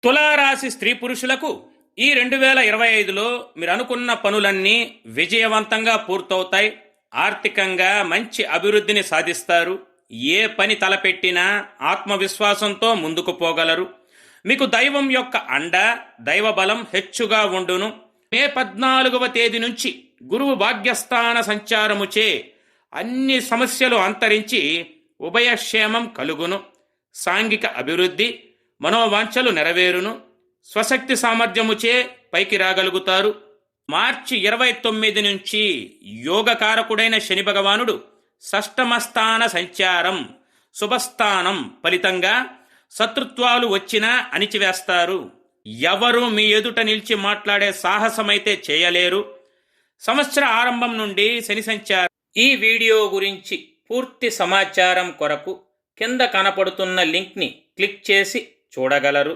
తులారాశి స్త్రీ పురుషులకు ఈ 2025లో మీరు అనుకున్న పనులన్నీ విజయవంతంగా పూర్తవుతాయి. ఆర్థికంగా మంచి అభివృద్ధిని సాధిస్తారు. ఏ పని తలపెట్టినా ఆత్మవిశ్వాసంతో ముందుకు పోగలరు. మీకు దైవం యొక్క అండ, దైవబలం హెచ్చుగా ఉండును. మే 14వ తేదీ నుంచి గురువు భాగ్యస్థాన సంచారముచే అన్ని సమస్యలు అంతరించి ఉభయక్షేమం కలుగును. సాంఘిక అభివృద్ధి, మనోవాంఛలు నెరవేరును. స్వశక్తి సామర్థ్యముచే పైకి రాగలుగుతారు. మార్చి 29 నుంచి యోగకారకుడైన శని భగవానుడు షష్టమస్థాన సంచారం, శుభస్థానం ఫలితంగా శత్రుత్వాలు వచ్చినా అణిచివేస్తారు. ఎవరు మీ ఎదుట నిలిచి మాట్లాడే సాహసమైతే చేయలేరు. సంవత్సర ఆరంభం నుండి శని సంచారం. ఈ వీడియో గురించి పూర్తి సమాచారం కొరకు కింద కనపడుతున్న లింక్ని క్లిక్ చేసి చూడగలరు.